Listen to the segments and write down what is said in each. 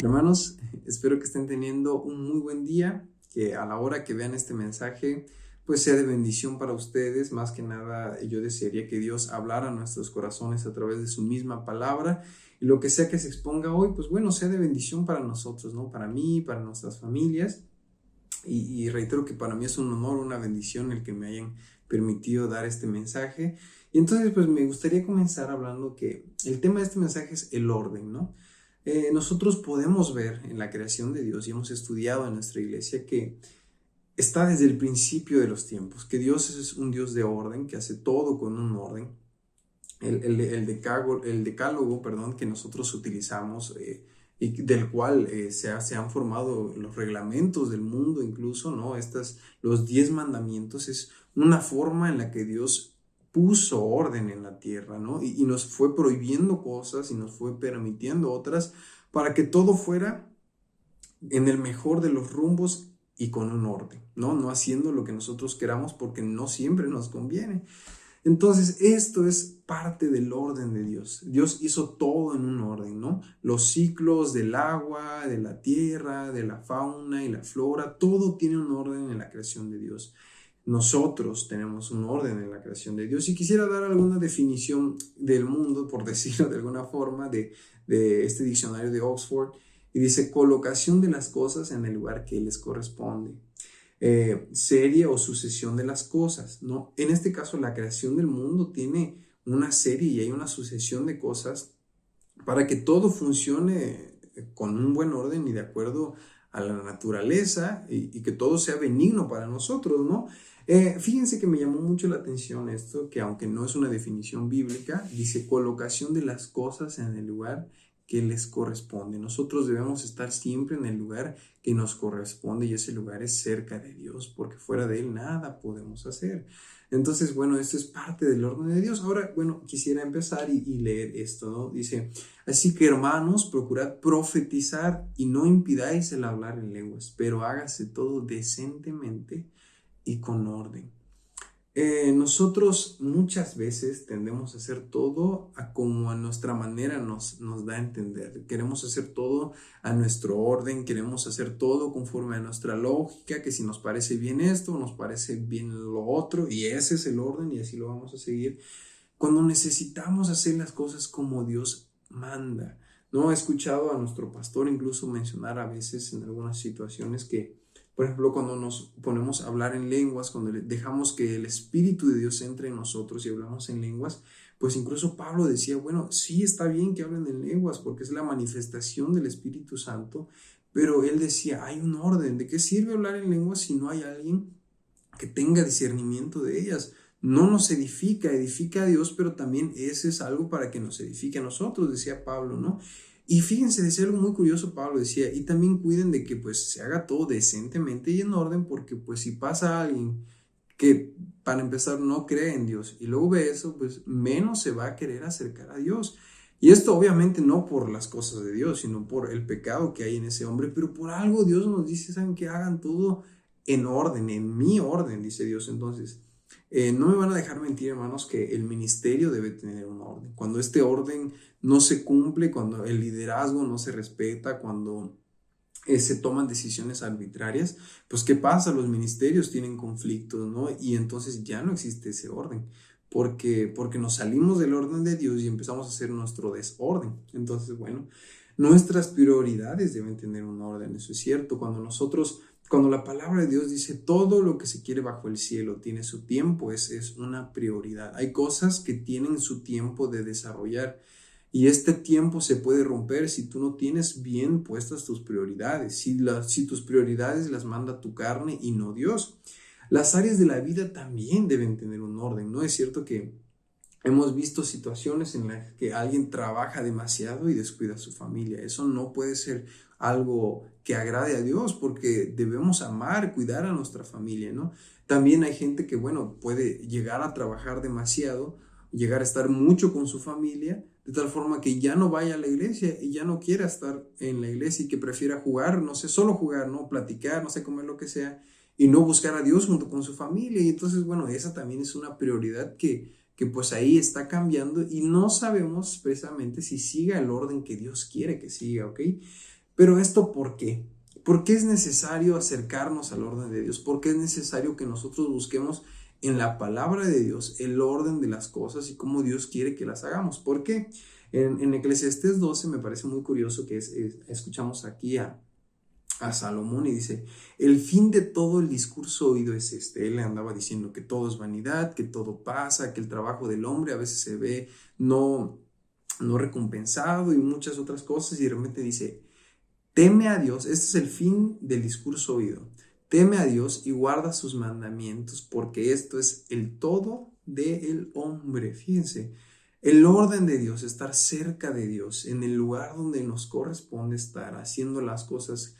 Hermanos, espero que estén teniendo un muy buen día, que a la hora que vean este mensaje, pues sea de bendición para ustedes. Más que nada, yo desearía que Dios hablara a nuestros corazones a través de su misma palabra y lo que sea que se exponga hoy, pues bueno, sea de bendición para nosotros, ¿no? Para mí, para nuestras familias. Y reitero que para mí es un honor, una bendición el que me hayan permitido dar este mensaje. Y entonces, pues me gustaría comenzar hablando que el tema de este mensaje es el orden, ¿no? Nosotros podemos ver en la creación de Dios y hemos estudiado en nuestra iglesia que está desde el principio de los tiempos, que Dios es un Dios de orden, que hace todo con un orden. El decálogo, perdón, que nosotros utilizamos y del cual se han formado los reglamentos del mundo incluso, ¿no? Los 10 mandamientos es una forma en la que Dios puso orden en la tierra, ¿no? Y nos fue prohibiendo cosas y nos fue permitiendo otras para que todo fuera en el mejor de los rumbos y con un orden, ¿no? No haciendo lo que nosotros queramos porque no siempre nos conviene. Entonces, esto es parte del orden de Dios. Dios hizo todo en un orden, ¿no? Los ciclos del agua, de la tierra, de la fauna y la flora, todo tiene un orden en la creación de Dios. Nosotros tenemos un orden en la creación de Dios y quisiera dar alguna definición del mundo, por decirlo de alguna forma, de este diccionario de Oxford, y dice colocación de las cosas en el lugar que les corresponde. Serie o sucesión de las cosas, ¿no? En este caso, la creación del mundo tiene una serie y hay una sucesión de cosas para que todo funcione con un buen orden y de acuerdo a la naturaleza y que todo sea benigno para nosotros, ¿no? Fíjense que me llamó mucho la atención esto, que aunque no es una definición bíblica, dice colocación de las cosas en el lugar que les corresponde. Nosotros debemos estar siempre en el lugar que nos corresponde y ese lugar es cerca de Dios, porque fuera de Él nada podemos hacer. Entonces, bueno, esto es parte del orden de Dios. Ahora, bueno, quisiera empezar y leer esto, ¿no? Dice, así que hermanos, procurad profetizar y no impidáis el hablar en lenguas, pero hágase todo decentemente y con orden. Nosotros muchas veces tendemos a hacer todo como a nuestra manera nos da a entender. Queremos hacer todo a nuestro orden, queremos hacer todo conforme a nuestra lógica, que si nos parece bien esto, nos parece bien lo otro, y ese es el orden y así lo vamos a seguir. Cuando necesitamos hacer las cosas como Dios manda. No he escuchado a nuestro pastor incluso mencionar a veces en algunas situaciones que, por ejemplo, cuando nos ponemos a hablar en lenguas, cuando dejamos que el Espíritu de Dios entre en nosotros y hablamos en lenguas, pues incluso Pablo decía, bueno, sí está bien que hablen en lenguas porque es la manifestación del Espíritu Santo, pero él decía, hay un orden. ¿De qué sirve hablar en lenguas si no hay alguien que tenga discernimiento de ellas? No nos edifica a Dios, pero también ese es algo para que nos edifique a nosotros, decía Pablo, ¿no? Y fíjense, decía algo muy curioso, Pablo decía, y también cuiden de que pues se haga todo decentemente y en orden, porque pues si pasa alguien que para empezar no cree en Dios y luego ve eso, pues menos se va a querer acercar a Dios. Y esto obviamente no por las cosas de Dios, sino por el pecado que hay en ese hombre, pero por algo Dios nos dice, ¿saben? Que hagan todo en orden, en mi orden, dice Dios. Entonces, no me van a dejar mentir, hermanos, que el ministerio debe tener un orden. Cuando este orden no se cumple, cuando el liderazgo no se respeta, cuando se toman decisiones arbitrarias, pues ¿qué pasa? Los ministerios tienen conflictos, ¿no? Y entonces ya no existe ese orden, porque nos salimos del orden de Dios y empezamos a hacer nuestro desorden. Entonces, bueno, nuestras prioridades deben tener un orden, eso es cierto. Cuando la palabra de Dios dice todo lo que se quiere bajo el cielo tiene su tiempo, es una prioridad. Hay cosas que tienen su tiempo de desarrollar y este tiempo se puede romper si tú no tienes bien puestas tus prioridades, si tus prioridades las manda tu carne y no Dios. Las áreas de la vida también deben tener un orden, ¿no? Es cierto que hemos visto situaciones en las que alguien trabaja demasiado y descuida a su familia. Eso no puede ser algo que agrade a Dios porque debemos amar, cuidar a nuestra familia, ¿no? También hay gente que, bueno, puede llegar a trabajar demasiado, llegar a estar mucho con su familia, de tal forma que ya no vaya a la iglesia y ya no quiera estar en la iglesia y que prefiera jugar, no sé, solo jugar, no platicar, no sé, comer lo que sea, y no buscar a Dios junto con su familia. Y entonces, bueno, esa también es una prioridad que pues ahí está cambiando y no sabemos precisamente si siga el orden que Dios quiere que siga, ¿ok? Pero ¿esto por qué? ¿Por qué es necesario acercarnos al orden de Dios? ¿Por qué es necesario que nosotros busquemos en la palabra de Dios el orden de las cosas y cómo Dios quiere que las hagamos? ¿Por qué? En Eclesiastés 12 me parece muy curioso que escuchamos aquí a Salomón y dice, el fin de todo el discurso oído es este. Él le andaba diciendo que todo es vanidad, que todo pasa, que el trabajo del hombre a veces se ve no recompensado y muchas otras cosas, y de repente dice, teme a Dios. Este es el fin del discurso oído. Teme a Dios y guarda sus mandamientos, porque esto es el todo del hombre. Fíjense, el orden de Dios, estar cerca de Dios, en el lugar donde nos corresponde estar, haciendo las cosas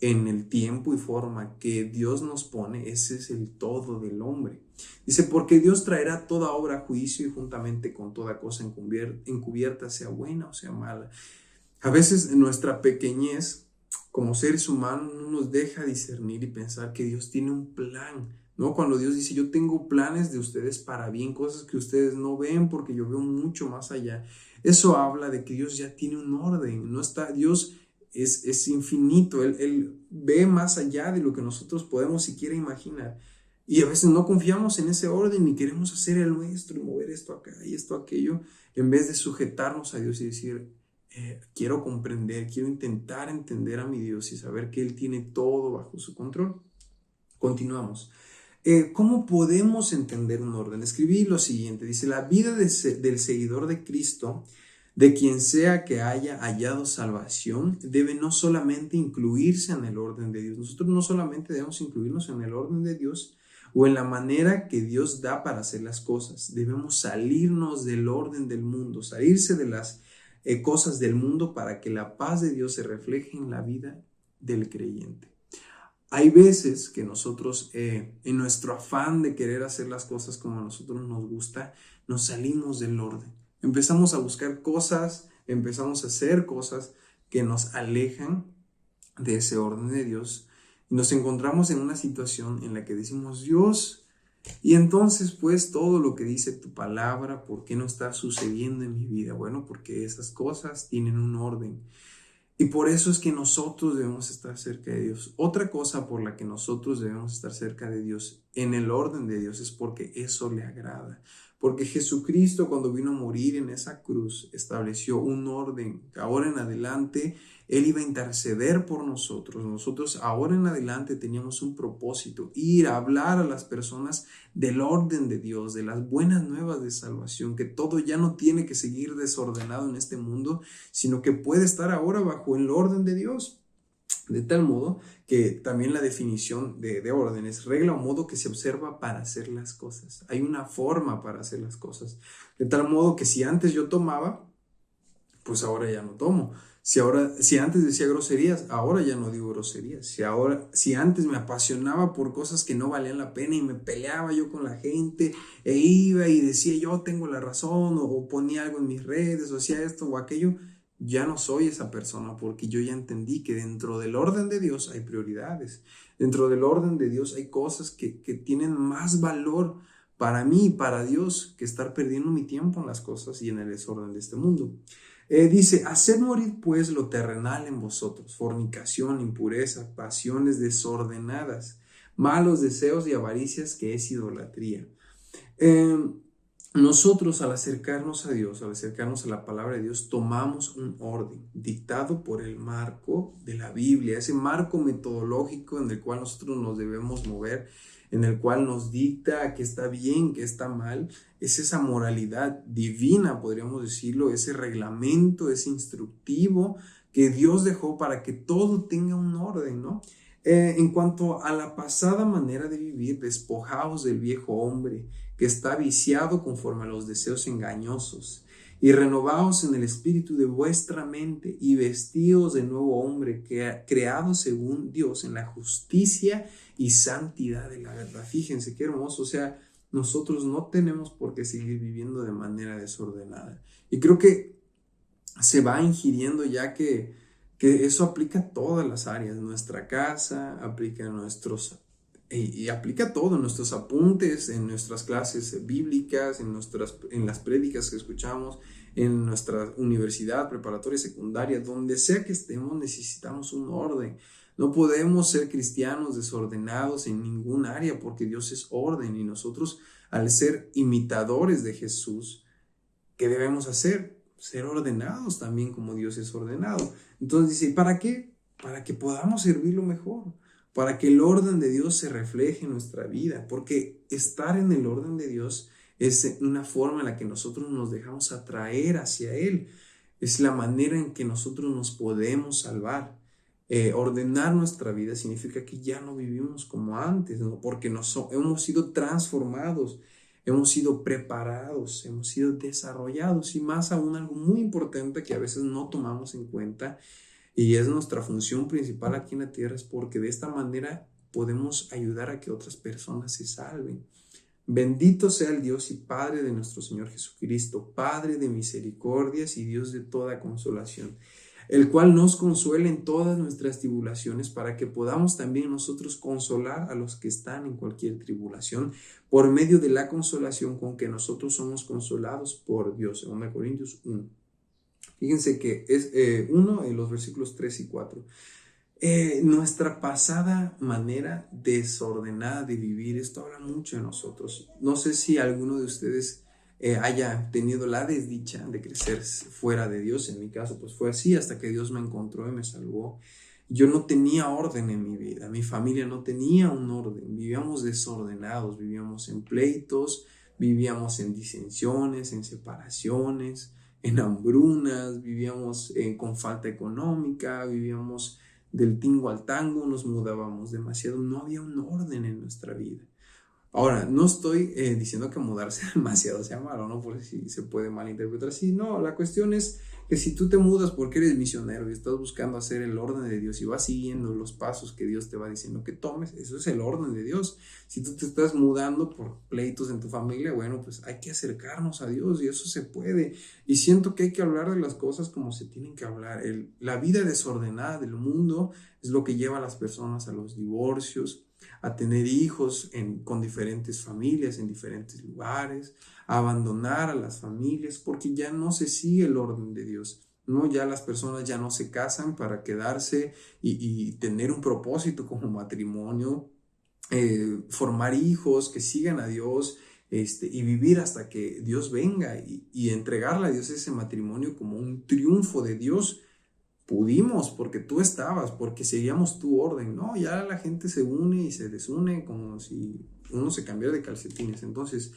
en el tiempo y forma que Dios nos pone, ese es el todo del hombre. Dice, porque Dios traerá toda obra a juicio y juntamente con toda cosa encubierta, sea buena o sea mala. A veces en nuestra pequeñez, como seres humanos, no nos deja discernir y pensar que Dios tiene un plan, ¿no? Cuando Dios dice, yo tengo planes de ustedes para bien, cosas que ustedes no ven porque yo veo mucho más allá. Eso habla de que Dios ya tiene un orden, no está, Dios es infinito, él ve más allá de lo que nosotros podemos siquiera imaginar. Y a veces no confiamos en ese orden y queremos hacer el nuestro y mover esto acá y esto aquello, en vez de sujetarnos a Dios y decir, quiero comprender, quiero intentar entender a mi Dios y saber que Él tiene todo bajo su control. Continuamos. ¿Cómo podemos entender un orden? Escribí lo siguiente, dice, la vida del seguidor de Cristo, de quien sea que haya hallado salvación, debe no solamente incluirse en el orden de Dios. Nosotros no solamente debemos incluirnos en el orden de Dios o en la manera que Dios da para hacer las cosas. Debemos salirnos del orden del mundo, salirse de las cosas del mundo para que la paz de Dios se refleje en la vida del creyente. Hay veces que nosotros, en nuestro afán de querer hacer las cosas como a nosotros nos gusta, nos salimos del orden. Empezamos a buscar cosas, empezamos a hacer cosas que nos alejan de ese orden de Dios. Y nos encontramos en una situación en la que decimos, Dios, y entonces pues todo lo que dice tu palabra, ¿por qué no está sucediendo en mi vida? Bueno, porque esas cosas tienen un orden. Y por eso es que nosotros debemos estar cerca de Dios. Otra cosa por la que nosotros debemos estar cerca de Dios, en el orden de Dios, es porque eso le agrada. Porque Jesucristo, cuando vino a morir en esa cruz, estableció un orden. Ahora en adelante, Él iba a interceder por nosotros. Nosotros ahora en adelante teníamos un propósito, ir a hablar a las personas del orden de Dios, de las buenas nuevas de salvación, que todo ya no tiene que seguir desordenado en este mundo, sino que puede estar ahora bajo el orden de Dios. De tal modo que también la definición de orden es regla o modo que se observa para hacer las cosas. Hay una forma para hacer las cosas. De tal modo que si antes yo tomaba, pues ahora ya no tomo. Si antes decía groserías, ahora ya no digo groserías. Si antes me apasionaba por cosas que no valían la pena y me peleaba yo con la gente e iba y decía yo tengo la razón o ponía algo en mis redes o hacía esto o aquello, ya no soy esa persona porque yo ya entendí que dentro del orden de Dios hay prioridades. Dentro del orden de Dios hay cosas que tienen más valor para mí y para Dios que estar perdiendo mi tiempo en las cosas y en el desorden de este mundo. Dice, haced morir pues lo terrenal en vosotros, fornicación, impureza, pasiones desordenadas, malos deseos y avaricias, que es idolatría. Nosotros al acercarnos a Dios, al acercarnos a la palabra de Dios, tomamos un orden dictado por el marco de la Biblia, ese marco metodológico en el cual nosotros nos debemos mover, en el cual nos dicta qué está bien, qué está mal. Es esa moralidad divina, podríamos decirlo, ese reglamento, ese instructivo que Dios dejó para que todo tenga un orden, ¿no? En cuanto a la pasada manera de vivir, despojaos del viejo hombre que está viciado conforme a los deseos engañosos, y renovaos en el espíritu de vuestra mente, y vestíos de nuevo hombre, creado según Dios en la justicia y santidad de la verdad. Fíjense qué hermoso, o sea, nosotros no tenemos por qué seguir viviendo de manera desordenada. Y creo que se va ingiriendo ya que eso aplica a todas las áreas. Nuestra casa, aplica a nuestros y aplica todo en nuestros apuntes, en nuestras clases bíblicas, en las prédicas que escuchamos, en nuestra universidad, preparatoria, secundaria, donde sea que estemos, necesitamos un orden. No podemos ser cristianos desordenados en ningún área, porque Dios es orden, y nosotros, al ser imitadores de Jesús, ¿qué debemos hacer? Ser ordenados también como Dios es ordenado. Entonces dice, ¿para qué? Para que podamos servirlo mejor, para que el orden de Dios se refleje en nuestra vida, porque estar en el orden de Dios es una forma en la que nosotros nos dejamos atraer hacia Él. Es la manera en que nosotros nos podemos salvar. Ordenar nuestra vida significa que ya no vivimos como antes, ¿no? Porque hemos sido transformados, hemos sido preparados, hemos sido desarrollados, y más aún algo muy importante que a veces no tomamos en cuenta, y es nuestra función principal aquí en la tierra, es porque de esta manera podemos ayudar a que otras personas se salven. Bendito sea el Dios y Padre de nuestro Señor Jesucristo, Padre de misericordias y Dios de toda consolación, el cual nos consuela en todas nuestras tribulaciones, para que podamos también nosotros consolar a los que están en cualquier tribulación, por medio de la consolación con que nosotros somos consolados por Dios. 2 Corintios 1. Fíjense que es uno en los versículos 3 y 4. Nuestra pasada manera desordenada de vivir, esto habla mucho de nosotros. No sé si alguno de ustedes haya tenido la desdicha de crecer fuera de Dios. En mi caso pues fue así, hasta que Dios me encontró y me salvó. Yo no tenía orden en mi vida, mi familia no tenía un orden, vivíamos desordenados, vivíamos en pleitos, vivíamos en disensiones, en separaciones, en hambrunas, vivíamos con falta económica, vivíamos del tingo al tango, nos mudábamos demasiado, no había un orden en nuestra vida. Ahora, no estoy diciendo que mudarse demasiado sea malo, ¿no? Por si se puede malinterpretar así. No, la cuestión es que si tú te mudas porque eres misionero y estás buscando hacer el orden de Dios y vas siguiendo los pasos que Dios te va diciendo que tomes, eso es el orden de Dios. Si tú te estás mudando por pleitos en tu familia, bueno, pues hay que acercarnos a Dios, y eso se puede. Y siento que hay que hablar de las cosas como se tienen que hablar. La vida desordenada del mundo es lo que lleva a las personas a los divorcios, a tener hijos con diferentes familias, en diferentes lugares, a abandonar a las familias, porque ya no se sigue el orden de Dios, ¿no? Ya las personas ya no se casan para quedarse y tener un propósito como matrimonio, formar hijos que sigan a Dios, y vivir hasta que Dios venga, y entregarle a Dios ese matrimonio como un triunfo de Dios. Pudimos, porque tú estabas, porque seguíamos tu orden, ¿no? Ya la gente se une y se desune como si uno se cambiara de calcetines. Entonces,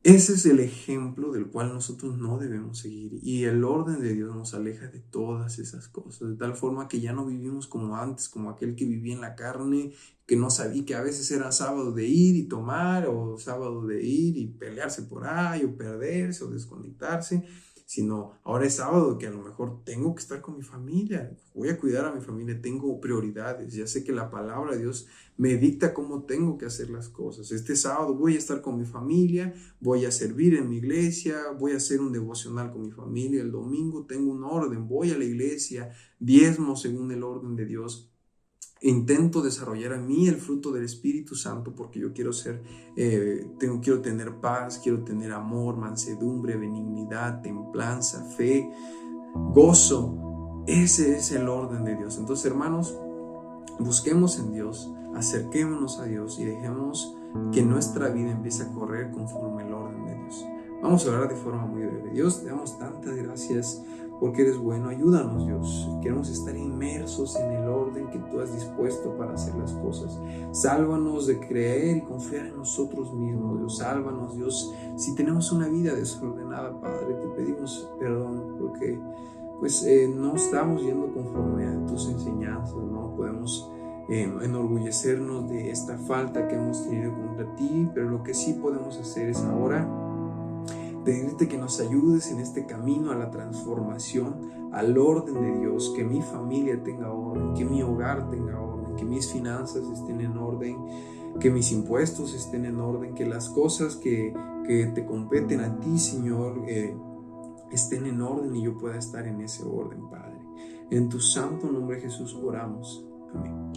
ese es el ejemplo del cual nosotros no debemos seguir, y el orden de Dios nos aleja de todas esas cosas, de tal forma que ya no vivimos como antes, como aquel que vivía en la carne, que no sabía, que a veces era sábado de ir y tomar, o sábado de ir y pelearse por ahí, o perderse, o desconectarse, sino ahora es sábado que a lo mejor tengo que estar con mi familia, voy a cuidar a mi familia, tengo prioridades, ya sé que la palabra de Dios me dicta cómo tengo que hacer las cosas. Este sábado voy a estar con mi familia, voy a servir en mi iglesia, voy a hacer un devocional con mi familia. El domingo tengo un orden, voy a la iglesia, diezmo según el orden de Dios. Intento desarrollar a mí el fruto del Espíritu Santo, porque yo quiero quiero tener paz, quiero tener amor, mansedumbre, benignidad, templanza, fe, gozo. Ese es el orden de Dios. Entonces, hermanos, busquemos en Dios, acerquémonos a Dios y dejemos que nuestra vida empiece a correr conforme el orden de Dios. Vamos a hablar de forma muy breve. Dios, te damos tantas gracias porque eres bueno. Ayúdanos, Dios. Queremos estar inmersos en el orden que tú has dispuesto para hacer las cosas. Sálvanos de creer y confiar en nosotros mismos, Dios. Sálvanos, Dios, si tenemos una vida desordenada, Padre. Te pedimos perdón porque no estamos yendo conforme a tus enseñanzas, no podemos enorgullecernos de esta falta que hemos tenido contra ti, pero lo que sí podemos hacer es ahora pedirte que nos ayudes en este camino a la transformación, al orden de Dios, que mi familia tenga orden, que mi hogar tenga orden, que mis finanzas estén en orden, que mis impuestos estén en orden, que las cosas que te competen a ti, Señor, estén en orden y yo pueda estar en ese orden, Padre. En tu santo nombre, Jesús, oramos. Amén.